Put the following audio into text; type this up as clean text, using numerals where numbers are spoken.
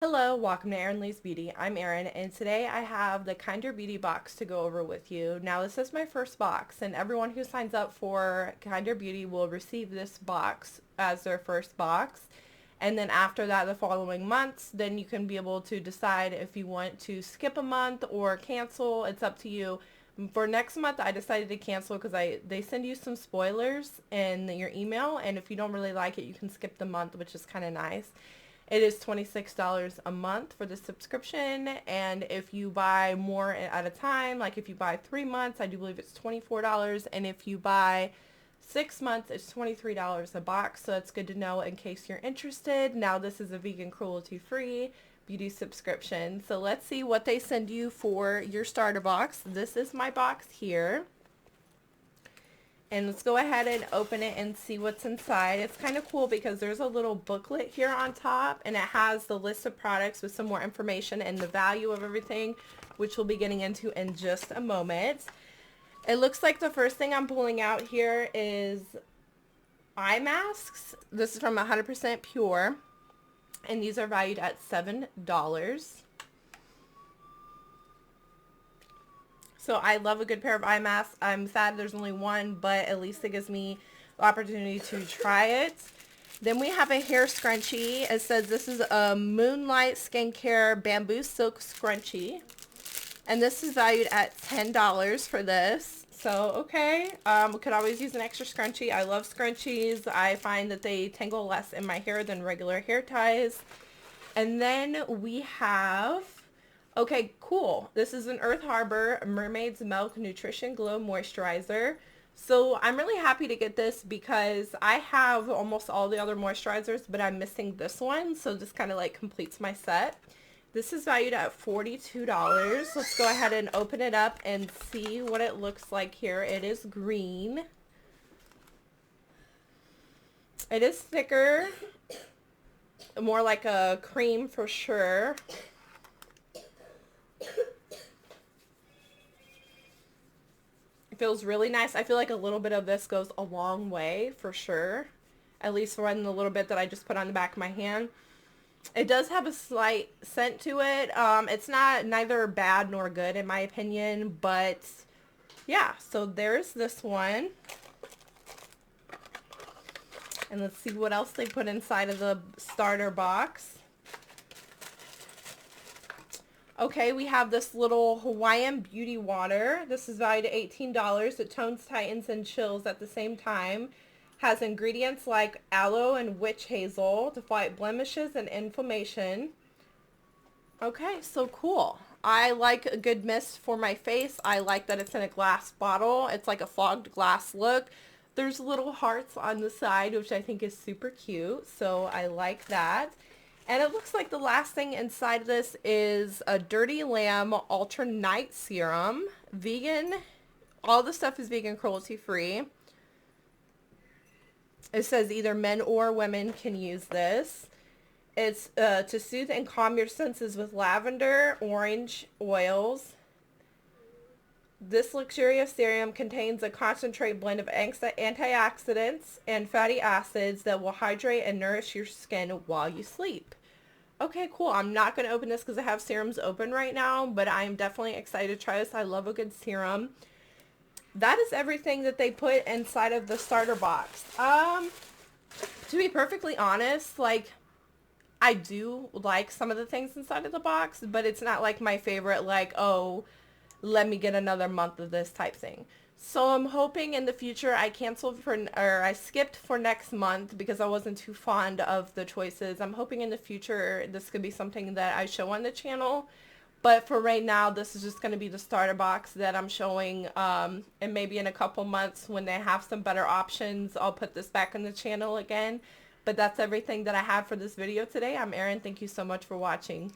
Hello, welcome to Erin Lee's Beauty. I'm Erin, and today I have the Kinder Beauty box to go over with you. Now, this is my first box, and everyone who signs up for Kinder Beauty will receive this box as their first box. And then after that, the following months, then you can be able to decide if you want to skip a month or cancel. It's up to you. For next month, I decided to cancel because they send you some spoilers in your email, and if you don't really like it, you can skip the month, which is kind of nice. It is $26 a month for the subscription, and if you buy more at a time, like if you buy 3 months, I do believe it's $24, and if you buy 6 months, it's $23 a box, so it's good to know in case you're interested. Now, this is a vegan, cruelty-free beauty subscription, so let's see what they send you for your starter box. This is my box here. And let's go ahead and open it and see what's inside. It's kind of cool because there's a little booklet here on top, and it has the list of products with some more information and the value of everything, which we'll be getting into in just a moment. It looks like the first thing I'm pulling out here is eye masks. This is from 100% Pure, and these are valued at $7. So I love a good pair of eye masks. I'm sad there's only one, but at least it gives me the opportunity to try it. Then we have a hair scrunchie. It says this is a Moonlight Skincare Bamboo Silk Scrunchie. And this is valued at $10 for this. So, okay. We could always use an extra scrunchie. I love scrunchies. I find that they tangle less in my hair than regular hair ties. And then we have... Okay, cool. This is an Earth Harbor Mermaid's Milk Nutrition Glow Moisturizer. So I'm really happy to get this because I have almost all the other moisturizers, but I'm missing this one. So this kind of like completes my set. This is valued at $42. Let's go ahead and open it up and see what it looks like here. It is green. It is thicker. More like a cream for sure. Feels really nice. I feel like a little bit of this goes a long way for sure. At least for the little bit that I just put on the back of my hand. It does have a slight scent to it. It's not neither bad nor good in my opinion, but yeah, so there's this one. And let's see what else they put inside of the starter box. Okay, we have this little Hawaiian beauty water. This is valued at $18. It tones, tightens, and chills at the same time. Has ingredients like aloe and witch hazel to fight blemishes and inflammation. Okay, so cool. I like a good mist for my face. I like that it's in a glass bottle. It's like a fogged glass look. There's little hearts on the side, which I think is super cute. So I like that. And it looks like the last thing inside of this is a Dirty Lamb Alternite Serum. Vegan. All the stuff is vegan, cruelty free. It says either men or women can use this. It's to soothe and calm your senses with lavender, orange oils. This luxurious serum contains a concentrate blend of antioxidants and fatty acids that will hydrate and nourish your skin while you sleep. Okay, cool. I'm not going to open this because I have serums open right now, but I'm definitely excited to try this. I love a good serum. That is everything that they put inside of the starter box. To be perfectly honest, like, I do like some of the things inside of the box, but it's not like my favorite, like, oh, let me get another month of this type thing. So I'm hoping in the future I skipped for next month because I wasn't too fond of the choices. I'm hoping in the future this could be something that I show on the channel. But for right now, this is just going to be the starter box that I'm showing. And maybe in a couple months when they have some better options, I'll put this back on the channel again. But that's everything that I have for this video today. I'm Erin. Thank you so much for watching.